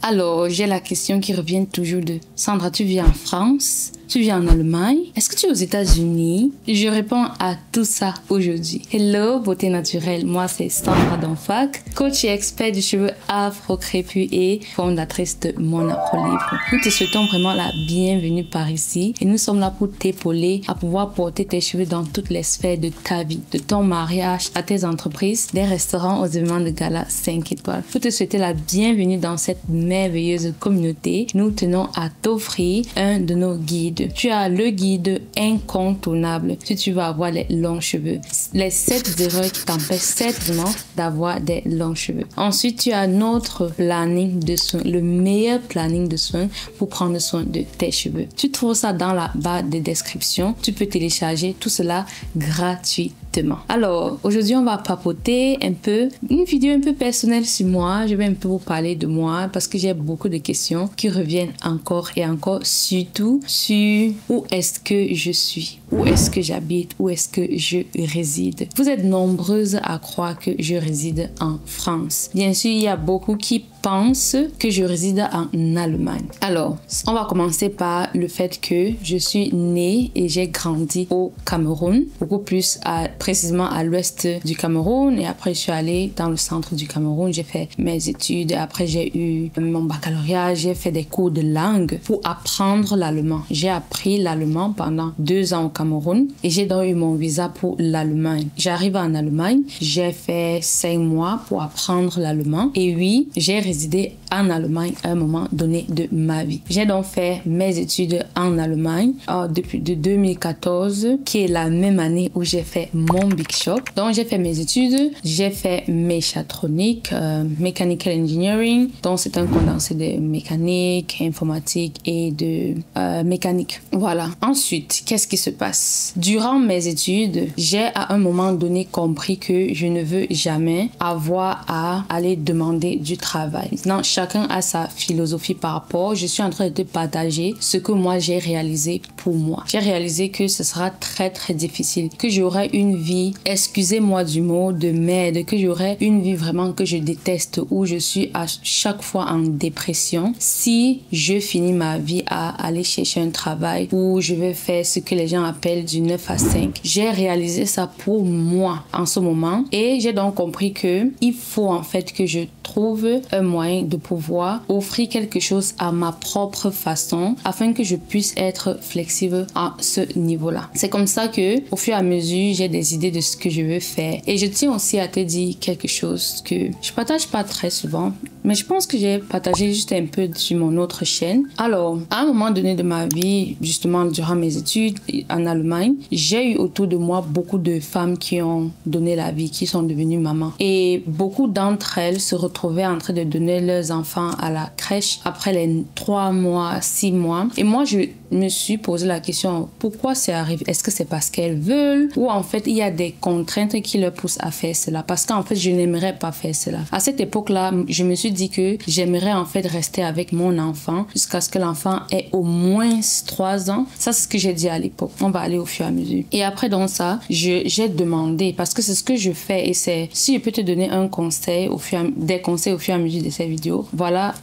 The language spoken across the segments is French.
Alors, j'ai la question qui revient toujours de Sandra, tu vis en France? Tu vis en Allemagne? Est-ce que tu es aux États-Unis? Je réponds à tout ça aujourd'hui. Hello, beauté naturelle. Moi, c'est Sandra Donfac, coach et expert du cheveu afro-crépus et fondatrice de Mon Afro-Livre. Nous te souhaitons vraiment la bienvenue par ici et nous sommes là pour t'épauler à pouvoir porter tes cheveux dans toutes les sphères de ta vie, de ton mariage à tes entreprises, des restaurants aux événements de gala 5 étoiles. Pour te souhaiter la bienvenue dans cette merveilleuse communauté, nous tenons à t'offrir un de nos guides. Tu as le guide incontournable si tu veux avoir les longs cheveux. Les 7 erreurs qui t'empêchent certainement d'avoir des longs cheveux. Ensuite, tu as notre planning de soins, le meilleur planning de soins pour prendre soin de tes cheveux. Tu trouves ça dans la barre de description. Tu peux télécharger tout cela gratuitement. Alors, aujourd'hui, on va papoter un peu, une vidéo un peu personnelle sur moi. Je vais un peu vous parler de moi parce que j'ai beaucoup de questions qui reviennent encore et encore, surtout sur où est-ce que je suis, où est-ce que j'habite, où est-ce que je réside. Vous êtes nombreuses à croire que je réside en France. Bien sûr, il y a beaucoup qui pensent que je réside en Allemagne. Alors, on va commencer par le fait que je suis née et j'ai grandi au Cameroun, beaucoup plus précisément à l'ouest du Cameroun, et après je suis allée dans le centre du Cameroun, j'ai fait mes études, après j'ai eu mon baccalauréat, j'ai fait des cours de langue pour apprendre l'allemand. J'ai appris l'allemand pendant 2 ans au Cameroun et j'ai donc eu mon visa pour l'Allemagne. J'arrive en Allemagne, j'ai fait 5 mois pour apprendre l'allemand et oui, j'ai résidé en Allemagne à un moment donné de ma vie. J'ai donc fait mes études en Allemagne depuis 2014, qui est la même année où j'ai fait mon Big Shop. Donc j'ai fait mes études, j'ai fait méchatronique, Mechanical Engineering, donc c'est un condensé de mécanique, informatique et de mécanique. Voilà. Ensuite, qu'est-ce qui se passe? Durant mes études, j'ai à un moment donné compris que je ne veux jamais avoir à aller demander du travail. Maintenant, chacun a sa philosophie par rapport. Je suis en train de te partager ce que moi j'ai réalisé pour moi. J'ai réalisé que ce sera très très difficile, que j'aurai une vie, excusez-moi du mot, de merde, que j'aurai une vie vraiment que je déteste, où je suis à chaque fois en dépression si je finis ma vie à aller chercher un travail où je vais faire ce que les gens appellent du 9 à 5. J'ai réalisé ça pour moi en ce moment et j'ai donc compris que il faut en fait que je trouve un moyen de pouvoir offrir quelque chose à ma propre façon afin que je puisse être flexible à ce niveau-là. C'est comme ça que au fur et à mesure, j'ai des idées de ce que je veux faire. Et je tiens aussi à te dire quelque chose que je partage pas très souvent, mais je pense que j'ai partagé juste un peu sur mon autre chaîne. Alors, à un moment donné de ma vie, justement durant mes études en Allemagne, j'ai eu autour de moi beaucoup de femmes qui ont donné la vie, qui sont devenues mamans. Et beaucoup d'entre elles se retrouvaient en train de donner leurs enfants à la crèche après les 3 mois, 6 mois. Et moi, je me suis posé la question, pourquoi c'est arrivé? Est-ce que c'est parce qu'elles veulent ou en fait, il y a des contraintes qui leur poussent à faire cela? Parce qu'en fait, je n'aimerais pas faire cela. À cette époque-là, je me suis dit que j'aimerais en fait rester avec mon enfant jusqu'à ce que l'enfant ait au moins 3 ans. Ça, c'est ce que j'ai dit à l'époque. On va aller au fur et à mesure. Et après, dans ça, j'ai demandé, parce que c'est ce que je fais et c'est, si je peux te donner un conseil des conseils au fur et à mesure de ces vidéos, voilà,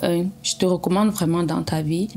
je te recommande vraiment dans ta vie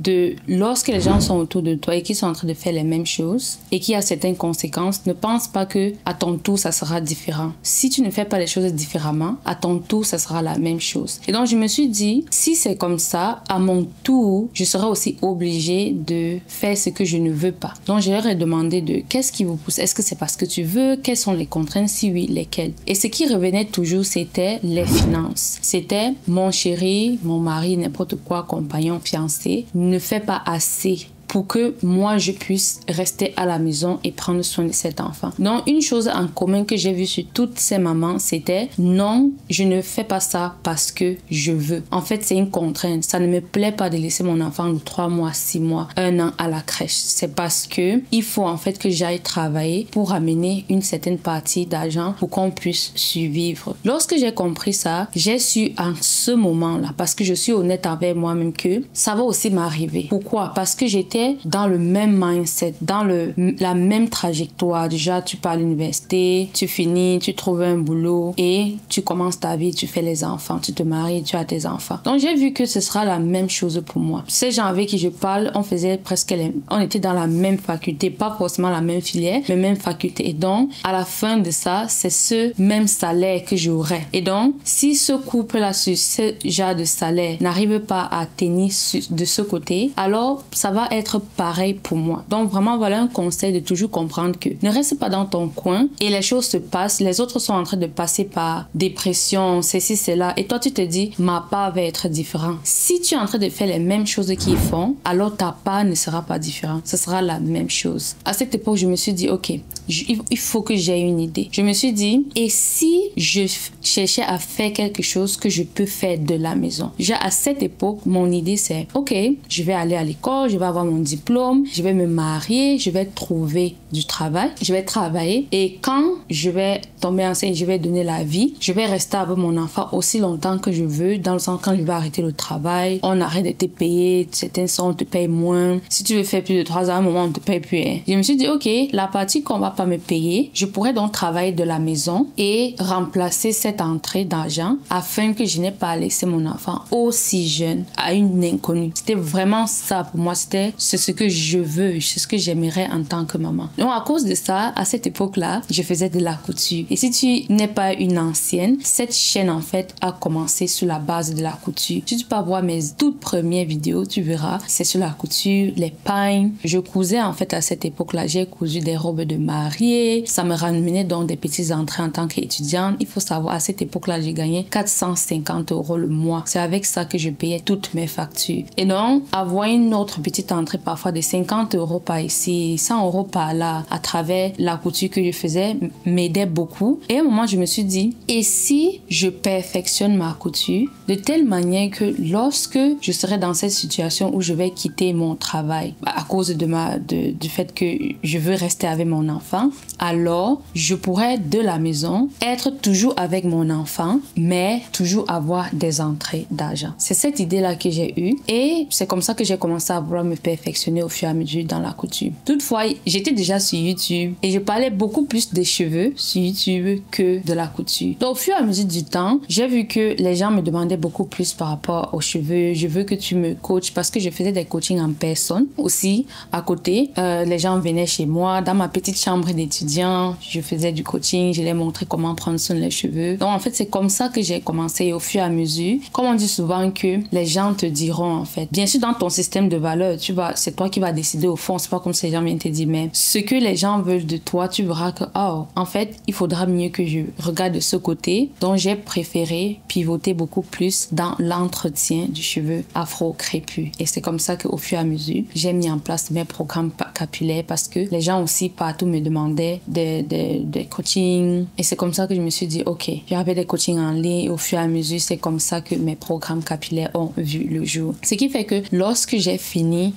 lorsque les gens sont autour de toi et qui sont en train de faire les mêmes choses et qui a certaines conséquences, ne pense pas que à ton tour ça sera différent. Si tu ne fais pas les choses différemment, à ton tour ça sera la même chose. Et donc je me suis dit, si c'est comme ça, à mon tour, je serai aussi obligée de faire ce que je ne veux pas. Donc je leur ai demandé qu'est-ce qui vous pousse? Est-ce que c'est parce que tu veux? Quelles sont les contraintes? Si oui, lesquelles? Et ce qui revenait toujours, c'était les finances. C'était mon chéri, mon mari, n'importe quoi, compagnon, fiancé, ne fait pas assez pour que moi je puisse rester à la maison et prendre soin de cet enfant. Donc une chose en commun que j'ai vu sur toutes ces mamans, c'était non, je ne fais pas ça parce que je veux. En fait, c'est une contrainte. Ça ne me plaît pas de laisser mon enfant de 3 mois, 6 mois, 1 an à la crèche. C'est parce que il faut en fait que j'aille travailler pour amener une certaine partie d'argent pour qu'on puisse survivre. Lorsque j'ai compris ça, j'ai su en ce moment-là, parce que je suis honnête envers moi-même, que ça va aussi m'arriver. Pourquoi? Parce que j'étais étais dans le même mindset, dans la même trajectoire. Déjà, tu pars à l'université, tu finis, tu trouves un boulot et tu commences ta vie, tu fais les enfants, tu te maries, tu as tes enfants. Donc, j'ai vu que ce sera la même chose pour moi. Ces gens avec qui je parle, on était dans la même faculté, pas forcément la même filière, mais même faculté. Et donc, à la fin de ça, c'est ce même salaire que j'aurais. Et donc, si ce couple-là, sur ce genre de salaire, n'arrive pas à tenir de ce côté, alors ça va être pareil pour moi. Donc, vraiment, voilà un conseil de toujours comprendre que ne reste pas dans ton coin et les choses se passent. Les autres sont en train de passer par dépression, ceci, cela. Et toi, tu te dis, ma part va être différente. Si tu es en train de faire les mêmes choses qu'ils font, alors ta part ne sera pas différente. Ce sera la même chose. À cette époque, je me suis dit, ok, il faut que j'aie une idée. Je me suis dit, et si je cherchais à faire quelque chose que je peux faire de la maison? À cette époque, mon idée c'est, ok, je vais aller à l'école, je vais avoir mon diplôme, je vais me marier, je vais trouver du travail, je vais travailler et quand je vais tomber enceinte, je vais donner la vie, je vais rester avec mon enfant aussi longtemps que je veux, dans le sens quand je vais arrêter le travail, on arrête de te payer, certains sont on te paye moins. Si tu veux faire plus de 3 ans, à un moment on te paye plus. Je me suis dit, ok, la partie qu'on va pas me payer, je pourrais donc travailler de la maison et remplacer cette entrée d'argent afin que je n'ai pas laissé mon enfant aussi jeune à une inconnue. C'était vraiment ça pour moi, c'est ce que je veux, c'est ce que j'aimerais en tant que maman. Donc à cause de ça, à cette époque-là, je faisais de la couture. Et si tu n'es pas une ancienne, cette chaîne en fait a commencé sur la base de la couture. Si tu peux voir mes toutes premières vidéos, tu verras, c'est sur la couture, les pagnes. Je cousais en fait à cette époque-là, j'ai cousu des robes de mariée. Ça me ramenait donc des petites entrées en tant qu'étudiante. Il faut savoir, à cette époque-là, j'ai gagné 450 € le mois. C'est avec ça que je payais toutes mes factures. Et donc, avoir une autre petite entrée parfois de 50 € par ici, 100 € par là, à travers la couture que je faisais, m'aidait beaucoup. Et à un moment, je me suis dit, et si je perfectionne ma couture de telle manière que lorsque je serai dans cette situation où je vais quitter mon travail à cause du fait que je veux rester avec mon enfant, alors je pourrais de la maison être toujours avec mon enfant, mais toujours avoir des entrées d'argent. C'est cette idée-là que j'ai eue et c'est comme ça que j'ai commencé à vouloir me perfectionner au fur et à mesure dans la couture. Toutefois, j'étais déjà sur YouTube et je parlais beaucoup plus des cheveux sur YouTube que de la couture. Donc au fur et à mesure du temps, j'ai vu que les gens me demandaient beaucoup plus par rapport aux cheveux. Je veux que tu me coaches parce que je faisais des coachings en personne aussi à côté. Les gens venaient chez moi dans ma petite chambre d'étudiant. Je faisais du coaching, je leur montrais comment prendre soin des cheveux. Donc en fait, c'est comme ça que j'ai commencé au fur et à mesure. Comme on dit souvent que les gens te diront en fait. Bien sûr, dans ton système de valeurs, c'est toi qui vas décider au fond. C'est pas comme si les gens viennent te dire, mais ce que les gens veulent de toi, tu verras que, oh, en fait, il faudra mieux que je regarde de ce côté. Donc j'ai préféré pivoter beaucoup plus dans l'entretien du cheveu afro-crépus. Et c'est comme ça qu'au fur et à mesure, j'ai mis en place mes programmes capillaires parce que les gens aussi partout me demandaient des coachings. Et c'est comme ça que je me suis dit, ok, j'avais des coachings en ligne et au fur et à mesure, c'est comme ça que mes programmes capillaires ont vu le jour. Ce qui fait que lorsque j'ai fini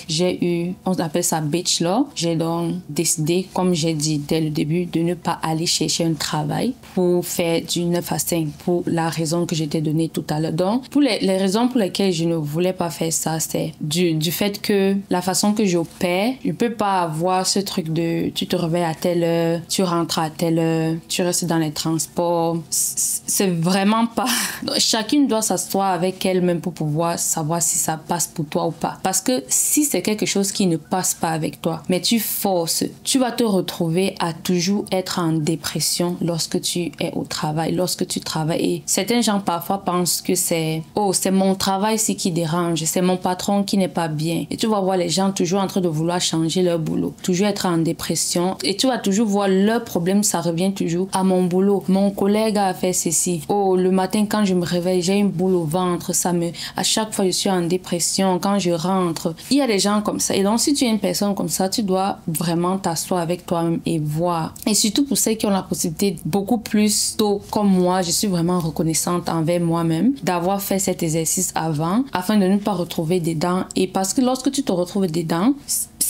j'ai eu, on appelle ça bachelor, j'ai donc décidé, comme j'ai dit dès le début, de ne pas aller chercher un travail pour faire du 9 à 5 pour la raison que je t'ai donnée tout à l'heure. Donc, pour les raisons pour lesquelles je ne voulais pas faire ça, c'est du fait que la façon que j'opère, je peux pas avoir ce truc de tu te réveilles à telle heure, tu rentres à telle heure, tu restes dans les transports. C'est vraiment pas... Donc, chacune doit s'asseoir avec elle-même pour pouvoir savoir si ça passe pour toi ou pas. Parce que si c'est quelque chose qui ne passe pas avec toi, mais tu forces, tu vas te retrouver à toujours être en dépression lorsque tu es au travail, lorsque tu travailles. Et certains gens parfois pensent que c'est mon travail qui dérange, c'est mon patron qui n'est pas bien. Et tu vas voir les gens toujours en train de vouloir changer leur boulot, toujours être en dépression. Et tu vas toujours voir leur problème, ça revient toujours à mon boulot. Mon collègue a fait ceci. Oh, le matin quand je me réveille, j'ai une boule au ventre, à chaque fois je suis en dépression quand je rentre. Il y a des gens comme ça. Et donc si tu es une personne comme ça, tu dois vraiment t'asseoir avec toi-même et voir. Et surtout pour ceux qui ont la possibilité beaucoup plus tôt, comme moi, je suis vraiment reconnaissante envers moi-même d'avoir fait cet exercice avant, afin de ne pas retrouver des dents. Et parce que lorsque tu te retrouves dedans,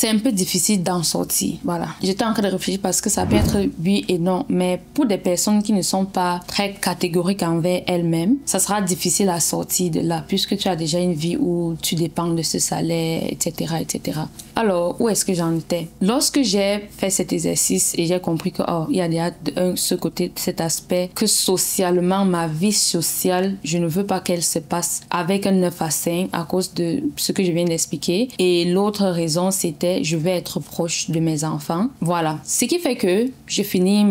c'est un peu difficile d'en sortir. Voilà. J'étais en train de réfléchir parce que ça peut être oui et non, mais pour des personnes qui ne sont pas très catégoriques envers elles-mêmes, ça sera difficile à sortir de là puisque tu as déjà une vie où tu dépends de ce salaire, etc., etc. Alors, où est-ce que j'en étais? Lorsque j'ai fait cet exercice et j'ai compris que, il y a déjà ce côté, cet aspect que socialement, ma vie sociale, je ne veux pas qu'elle se passe avec un 9 à 5 à cause de ce que je viens d'expliquer. Et l'autre raison, c'était je vais être proche de mes enfants. Voilà. Ce qui fait que j'ai fini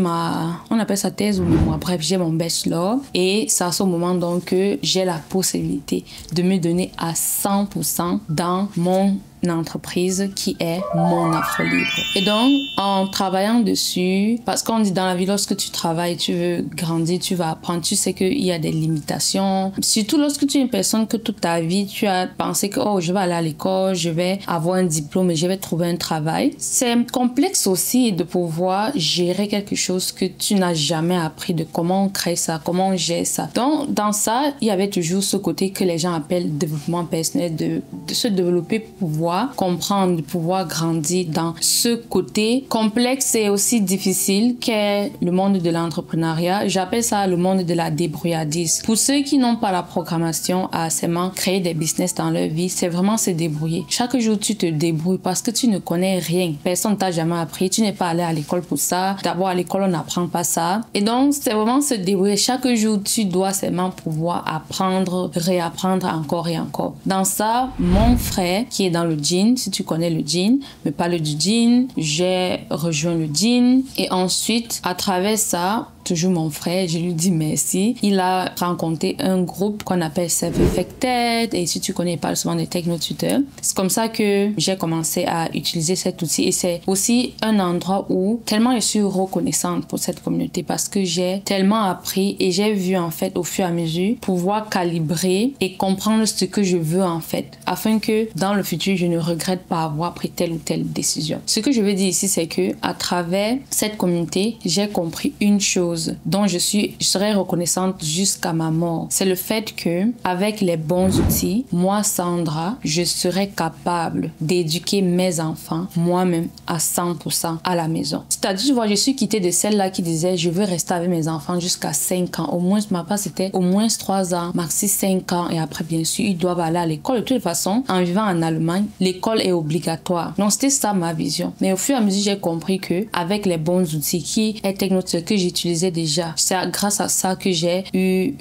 on appelle ça thèse ou mémoire. Bref, j'ai mon bachelor et c'est à ce moment donc que j'ai la possibilité de me donner à 100% dans mon entreprise qui est mon Afro Libre. Et donc, en travaillant dessus, parce qu'on dit dans la vie, lorsque tu travailles, tu veux grandir, tu vas apprendre, tu sais qu'il y a des limitations. Surtout lorsque tu es une personne que toute ta vie, tu as pensé que, je vais aller à l'école, je vais avoir un diplôme et je vais trouver un travail. C'est complexe aussi de pouvoir gérer quelque chose que tu n'as jamais appris, de comment on crée ça, comment on gère ça. Donc, dans ça, il y avait toujours ce côté que les gens appellent développement personnel, de se développer pour pouvoir comprendre, de pouvoir grandir dans ce côté complexe et aussi difficile qu'est le monde de l'entrepreneuriat. J'appelle ça le monde de la débrouillardise. Pour ceux qui n'ont pas la programmation à seulement créer des business dans leur vie, c'est vraiment se débrouiller. Chaque jour, tu te débrouilles parce que tu ne connais rien. Personne ne t'a jamais appris. Tu n'es pas allé à l'école pour ça. D'abord, à l'école, on n'apprend pas ça. Et donc, c'est vraiment se débrouiller. Chaque jour, tu dois seulement pouvoir apprendre, réapprendre encore et encore. Dans ça, mon frère, qui est dans le jean, si tu connais le jean, me parle du jean, j'ai rejoint le jean et ensuite à travers ça, toujours mon frère, je lui dis merci. Il a rencontré un groupe qu'on appelle Self-Affected et si tu connais, il parle souvent des techno-tuteurs. C'est comme ça que j'ai commencé à utiliser cet outil et c'est aussi un endroit où tellement je suis reconnaissante pour cette communauté parce que j'ai tellement appris et j'ai vu en fait au fur et à mesure pouvoir calibrer et comprendre ce que je veux en fait afin que dans le futur je ne regrette pas avoir pris telle ou telle décision. Ce que je veux dire ici c'est que à travers cette communauté, j'ai compris une chose dont je serai reconnaissante jusqu'à ma mort. C'est le fait que avec les bons outils, moi Sandra, je serai capable d'éduquer mes enfants moi-même à 100% à la maison. C'est-à-dire, tu vois, je suis quittée de celle-là qui disait je veux rester avec mes enfants jusqu'à 5 ans. Au moins, ma part c'était au moins 3 ans, maxi 5 ans et après bien sûr, ils doivent aller à l'école. De toute façon, en vivant en Allemagne, l'école est obligatoire. Donc c'était ça ma vision. Mais au fur et à mesure, j'ai compris que avec les bons outils qui est technotique que j'utilisais déjà, c'est grâce à ça que j'ai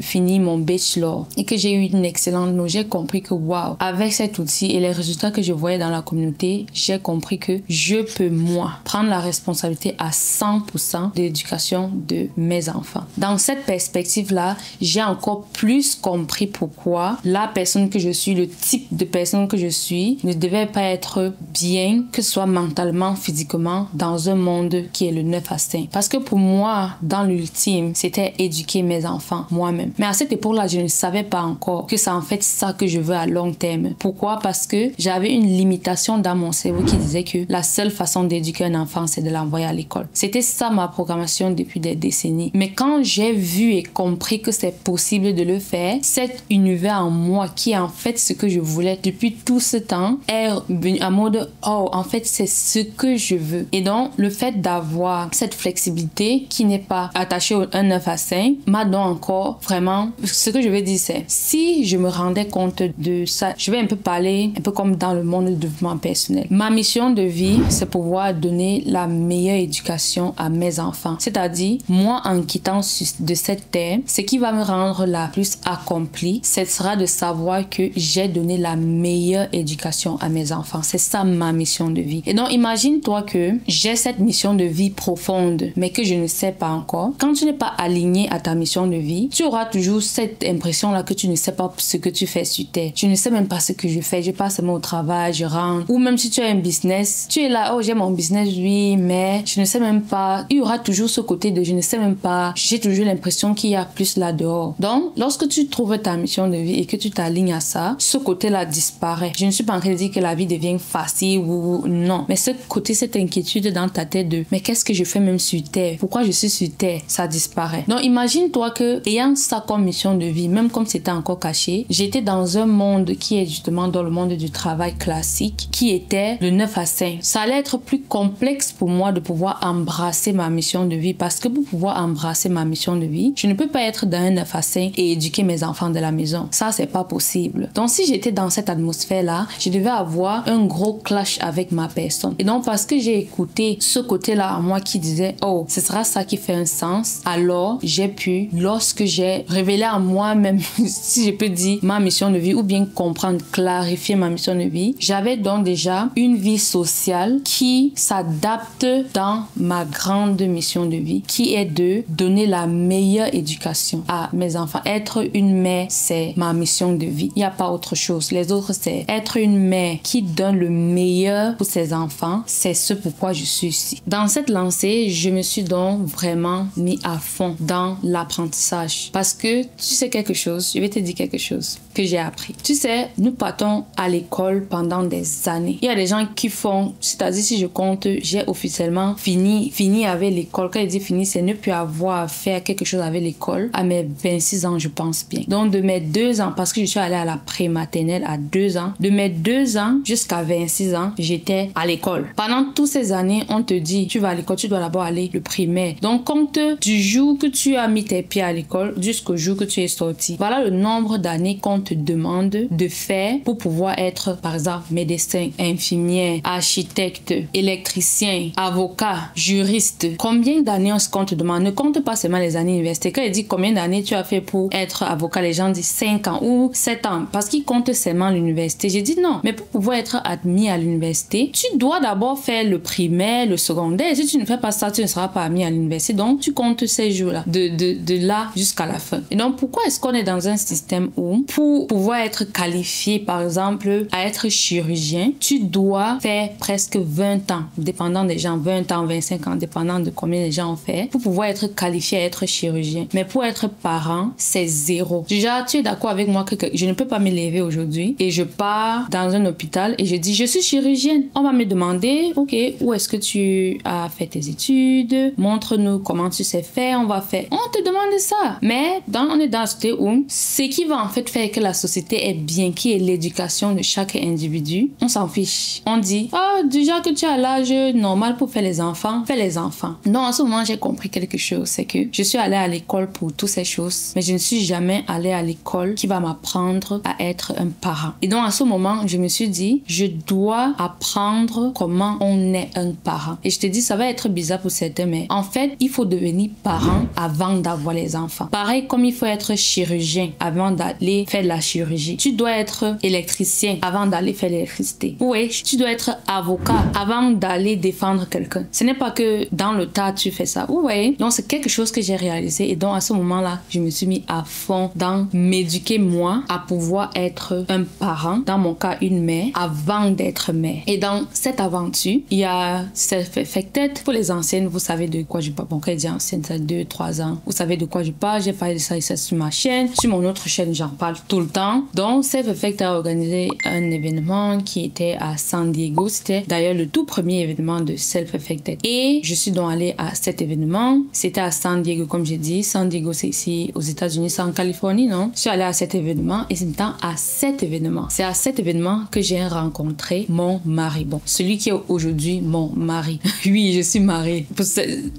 fini mon bachelor et que j'ai eu une excellente note. J'ai compris que waouh, avec cet outil et les résultats que je voyais dans la communauté, j'ai compris que je peux moi prendre la responsabilité à 100% de l'éducation de mes enfants. Dans cette perspective-là, j'ai encore plus compris pourquoi la personne que je suis, le type de personne que je suis, ne devait pas être bien, que ce soit mentalement, physiquement, dans un monde qui est le 9 à 5. Parce que pour moi, dans l'ultime, c'était éduquer mes enfants moi-même. Mais à cette époque-là, je ne savais pas encore que c'est en fait ça que je veux à long terme. Pourquoi? Parce que j'avais une limitation dans mon cerveau qui disait que la seule façon d'éduquer un enfant, c'est de l'envoyer à l'école. C'était ça ma programmation depuis des décennies. Mais quand j'ai vu et compris que c'est possible de le faire, cet univers en moi qui est en fait ce que je voulais depuis tout ce temps est venu en mode en fait c'est ce que je veux. Et donc le fait d'avoir cette flexibilité qui n'est pas attachée au 1 9 à 5 m'a donc encore vraiment, ce que je veux dire c'est, si je me rendais compte de ça, je vais un peu parler un peu comme dans le monde du développement personnel. Ma mission de vie, c'est pouvoir donner la meilleure éducation à mes enfants. C'est-à-dire, moi en quittant de cette terre, ce qui va me rendre la plus accomplie, ce sera de savoir que j'ai donné la meilleure éducation à mes enfants. C'est ça ma mission de vie. Et donc imagine-toi que j'ai cette mission de vie profonde, mais que je ne sais pas encore. Quand tu n'es pas aligné à ta mission de vie, tu auras toujours cette impression-là que tu ne sais pas ce que tu fais sur terre. Tu ne sais même pas ce que je fais. Je passe seulement au travail, je rentre. Ou même si tu as un business, tu es là, j'ai mon business, oui, mais je ne sais même pas. Il y aura toujours ce côté de je ne sais même pas. J'ai toujours l'impression qu'il y a plus là dehors. Donc, lorsque tu trouves ta mission de vie et que tu t'alignes à ça, ce côté-là disparaît. Je ne suis pas en train de dire que la vie devient facile ou non. Mais ce côté, cette inquiétude dans ta tête de mais qu'est-ce que je fais même sur terre? Pourquoi je suis sur terre? fait, ça disparaît. Donc imagine-toi que, ayant ça comme mission de vie, même comme c'était encore caché, j'étais dans un monde qui est justement dans le monde du travail classique, qui était le 9 à 5. Ça allait être plus complexe pour moi de pouvoir embrasser ma mission de vie, parce que pour pouvoir embrasser ma mission de vie, je ne peux pas être dans un 9 à 5 et éduquer mes enfants de la maison. Ça, c'est pas possible. Donc si j'étais dans cette atmosphère-là, je devais avoir un gros clash avec ma personne. Et donc parce que j'ai écouté ce côté-là à moi qui disait « Oh, ce sera ça qui fait un sens », alors j'ai pu, lorsque j'ai révélé à moi-même, si je peux dire, ma mission de vie, ou bien comprendre, clarifier ma mission de vie, j'avais donc déjà une vie sociale qui s'adapte dans ma grande mission de vie, qui est de donner la meilleure éducation à mes enfants. Être une mère, c'est ma mission de vie. Il n'y a pas autre chose. Les autres, c'est être une mère qui donne le meilleur pour ses enfants. C'est ce pourquoi je suis ici. Dans cette lancée, je me suis donc vraiment mis à fond dans l'apprentissage. Parce que tu sais quelque chose, je vais te dire quelque chose que j'ai appris. Tu sais, nous partons à l'école pendant des années. Il y a des gens qui font, c'est-à-dire si je compte, j'ai officiellement fini avec l'école. Quand je dis fini, c'est ne plus avoir à faire quelque chose avec l'école à mes 26 ans, je pense bien. Donc de mes 2 ans, parce que je suis allée à la pré-maternelle à 2 ans, de mes 2 ans jusqu'à 26 ans, j'étais à l'école. Pendant toutes ces années, on te dit, tu vas à l'école, tu dois d'abord aller le primaire. Donc compte du jour que tu as mis tes pieds à l'école jusqu'au jour que tu es sorti. Voilà le nombre d'années qu'on te demande de faire pour pouvoir être, par exemple, médecin, infirmière, architecte, électricien, avocat, juriste. Combien d'années est-ce qu'on te demande? Ne compte pas seulement les années universitaires. Quand il dit combien d'années tu as fait pour être avocat, les gens disent 5 ans ou 7 ans parce qu'ils comptent seulement l'université. J'ai dit non, mais pour pouvoir être admis à l'université, tu dois d'abord faire le primaire, le secondaire. Si tu ne fais pas ça, tu ne seras pas admis à l'université. Donc, tu comptes ces jours-là, de là jusqu'à la fin. Et donc, pourquoi est-ce qu'on est dans un système où, pour pouvoir être qualifié, par exemple, à être chirurgien, tu dois faire presque 20 ans, dépendant des gens, 20 ans, 25 ans, dépendant de combien les gens ont fait, pour pouvoir être qualifié à être chirurgien. Mais pour être parent, c'est 0. Déjà, tu es d'accord avec moi que je ne peux pas me lever aujourd'hui et je pars dans un hôpital et je dis, je suis chirurgienne. On va me demander, ok, où est-ce que tu as fait tes études? Montre-nous comment tu sais faire, on va faire. On te demande ça. Mais on est dans ce où ce qui va en fait faire que la société est bien, qui est l'éducation de chaque individu, on s'en fiche. On dit, déjà que tu as l'âge normal pour faire les enfants, fais les enfants. Non, en ce moment, j'ai compris quelque chose, c'est que je suis allée à l'école pour toutes ces choses, mais je ne suis jamais allée à l'école qui va m'apprendre à être un parent. Et donc, à ce moment, je me suis dit, je dois apprendre comment on est un parent. Et je te dis, ça va être bizarre pour certains, mais en fait, il faut devenir parent avant d'avoir les enfants. Pareil comme il faut être chirurgien avant d'aller faire de la chirurgie. Tu dois être électricien avant d'aller faire l'électricité. Oui, tu dois être avocat avant d'aller défendre quelqu'un. Ce n'est pas que dans le tas, tu fais ça. Oui. Donc, c'est quelque chose que j'ai réalisé. Et donc, à ce moment-là, je me suis mis à fond dans m'éduquer moi à pouvoir être un parent, dans mon cas, une mère, avant d'être mère. Et dans cette aventure, il y a Self-Effected. Pour les anciennes, vous savez de quoi je parle. Bon, quand je dis ancienne, ça 2-3 ans. Vous savez de quoi je parle. J'ai parlé de ça sur ma chaîne. Sur mon autre chaîne, j'en parle tout le temps. Donc, Self-Effected a organisé un événement qui était à San Diego. C'était d'ailleurs le tout premier événement de Self-Effected. Et je suis donc allée à cet événement. C'était à San Diego, comme j'ai dit. San Diego, c'est ici aux États-Unis, c'est en Californie, non? Je suis allée à cet événement et c'est à cet événement. C'est à cet événement que j'ai rencontré mon mari. Bon, celui qui est aujourd'hui mon mari. Oui, je suis mariée.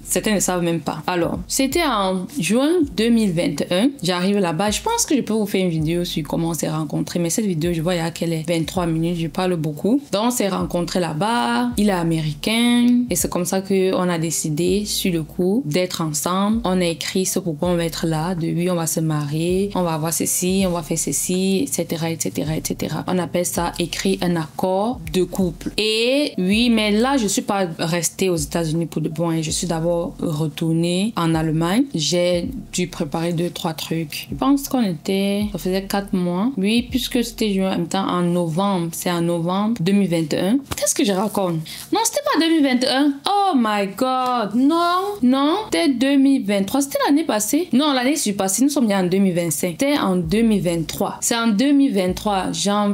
Certains ne savent même pas. Alors, c'était en juin 2021. J'arrive là-bas. Je pense que je peux vous faire une vidéo sur comment on s'est rencontrés. Mais cette vidéo, je vois qu'elle est 23 minutes. Je parle beaucoup. Donc, on s'est rencontrés là-bas. Il est américain. Et c'est comme ça qu'on a décidé, sur le coup, d'être ensemble. On a écrit ce pourquoi on va être là. De oui, on va se marier. On va avoir ceci. On va faire ceci, etc., etc., etc. On appelle ça écrit un accord de couple. Et oui, mais là, je suis pas restée aux États-Unis pour de bon. Je suis d'abord retournée en Allemagne. J'ai dû préparer 2-3 trucs. Je pense qu'on était... Ça faisait 4 mois. Oui, puisque c'était en même temps en novembre. C'est en novembre 2021. Qu'est-ce que je raconte? Non, c'était pas 2021. Oh my God. Non, c'était 2023. C'était l'année passée. Non, l'année passée. Nous sommes bien en 2025. C'était en 2023. C'est en 2023.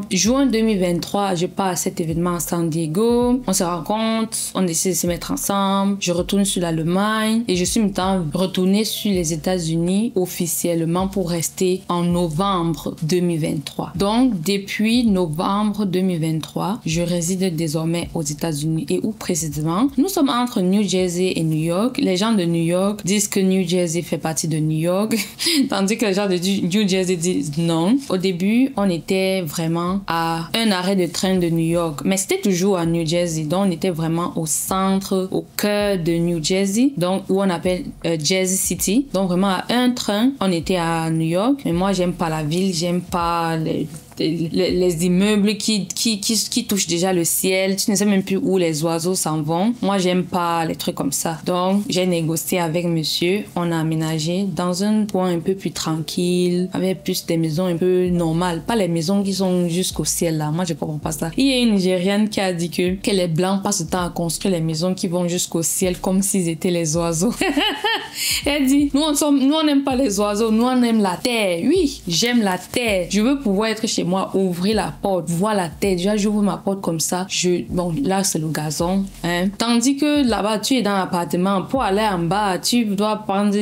Juin 2023, je pars à cet événement à San Diego. On se rencontre. On décide de se mettre ensemble. Je retourne sur l'Allemagne. Et je suis maintenant retournée sur les États-Unis officiellement pour rester en novembre 2023. Donc, depuis novembre 2023, je réside désormais aux États-Unis. Et où précisément? Nous sommes entre New Jersey et New York. Les gens de New York disent que New Jersey fait partie de New York, tandis que les gens de New Jersey disent non. Au début, on était vraiment à un arrêt de train de New York, mais c'était toujours à New Jersey. Donc, on était vraiment au centre, au cœur de New Jersey, donc où on appelle Jersey City. Donc, vraiment à un train, on était à New York. Mais moi, j'aime pas la ville, j'aime pas les immeubles qui touchent déjà le ciel. Tu ne sais même plus où les oiseaux s'en vont. Moi, j'aime pas les trucs comme ça. Donc, j'ai négocié avec monsieur. On a aménagé dans un coin un peu plus tranquille, avec plus des maisons un peu normales. Pas les maisons qui sont jusqu'au ciel là. Moi, je comprends pas ça. Il y a une Nigériane qui a dit que les Blancs passent le temps à construire les maisons qui vont jusqu'au ciel comme s'ils étaient les oiseaux. Elle dit, nous on n'aime pas les oiseaux, nous on aime la terre. Oui, j'aime la terre. Je veux pouvoir être chez moi, ouvrir la porte, voir la terre. Déjà, j'ouvre ma porte comme ça. Bon, là, c'est le gazon. Hein. Tandis que là-bas, tu es dans l'appartement. Pour aller en bas, tu dois prendre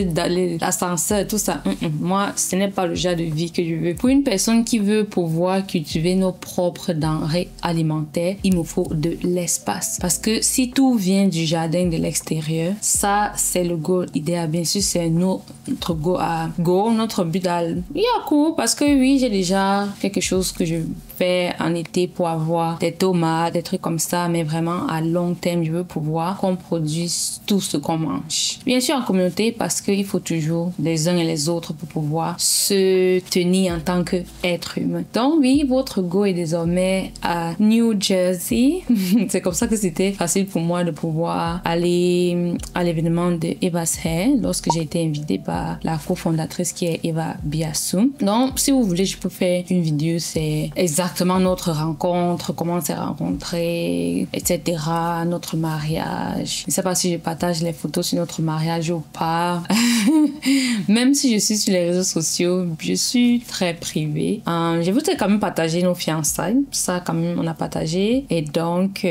l'ascenseur, tout ça. Moi, ce n'est pas le genre de vie que je veux. Pour une personne qui veut pouvoir cultiver nos propres denrées alimentaires, il nous faut de l'espace. Parce que si tout vient du jardin de l'extérieur, ça, c'est le goal idéal. Bien sûr, c'est notre goal, notre but à court. Parce que oui, j'ai déjà quelque chose que je fais en été pour avoir des tomates, des trucs comme ça, mais vraiment à long terme, je veux pouvoir qu'on produise tout ce qu'on mange. Bien sûr en communauté, parce qu'il faut toujours les uns et les autres pour pouvoir se tenir en tant qu'être humain. Donc oui, votre go est désormais à New Jersey. C'est comme ça que c'était facile pour moi de pouvoir aller à l'événement de Eva's Hair lorsque j'ai été invitée par la cofondatrice qui est Eva Biasou. Donc si vous voulez, je peux faire une vidéo, c'est exactement notre rencontre, comment on s'est rencontrés, etc. Notre mariage. Je ne sais pas si je partage les photos sur notre mariage ou pas. Même si je suis sur les réseaux sociaux, je suis très privée. Je voudrais quand même partager nos fiançailles. Ça, quand même, on a partagé. Et donc,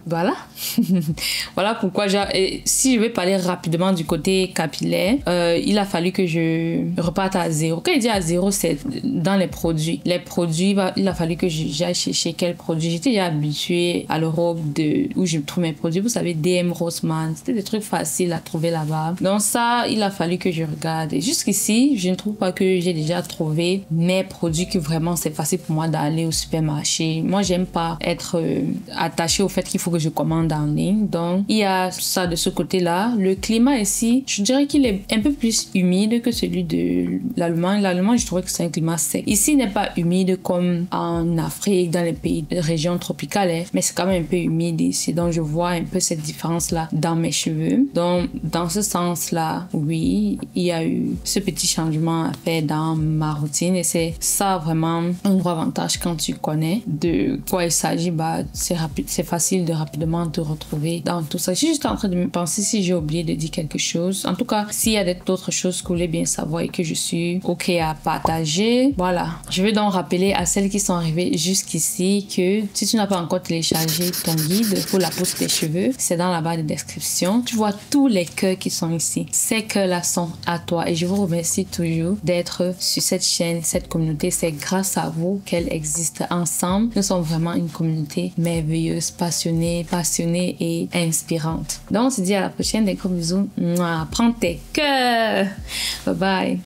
voilà. Voilà pourquoi, si je vais parler rapidement du côté capillaire, il a fallu que je reparte à zéro. Quand il dit à zéro, c'est dans les produits. Les produits, il a fallu que j'aille chercher quels produits. J'étais déjà habituée à l'Europe où je trouve mes produits. Vous savez, DM Rossmann, c'était des trucs faciles à trouver là-bas. Donc ça, il a fallu que je regarde. Et jusqu'ici, je ne trouve pas que j'ai déjà trouvé mes produits que vraiment c'est facile pour moi d'aller au supermarché. Moi, j'aime pas être attachée au fait qu'il faut que je commande en ligne. Donc, il y a ça de ce côté-là. Le climat ici, je dirais qu'il est un peu plus humide que celui de l'Allemagne. L'Allemagne, je trouvais que c'est un climat sec. Ici, il n'est pas humide comme en Afrique, dans les pays de régions tropicales, hein, mais c'est quand même un peu humide ici. Donc, je vois un peu cette différence-là dans mes cheveux. Donc, dans ce sens-là, oui, il y a eu ce petit changement à faire dans ma routine et c'est ça vraiment un gros avantage quand tu connais de quoi il s'agit. C'est facile de rapidement te retrouver dans tout ça. Je suis juste en train de me penser si j'ai oublié de dire quelque chose. En tout cas, s'il y a d'autres choses que vous voulez bien savoir et que je suis OK à partager, voilà. Je vais donc rappeler à celles qui sont arrivées jusqu'ici que si tu n'as pas encore téléchargé ton guide pour la pose des cheveux, c'est dans la barre de description. Tu vois tous les cœurs qui sont ici. Ces cœurs-là sont à toi et je vous remercie toujours d'être sur cette chaîne, cette communauté. C'est grâce à vous qu'elle existe. Ensemble, nous sommes vraiment une communauté merveilleuse, passionnée et inspirante. Donc, on se dit à la prochaine. Des gros bisous. Mouah, prends tes cœurs. Bye bye.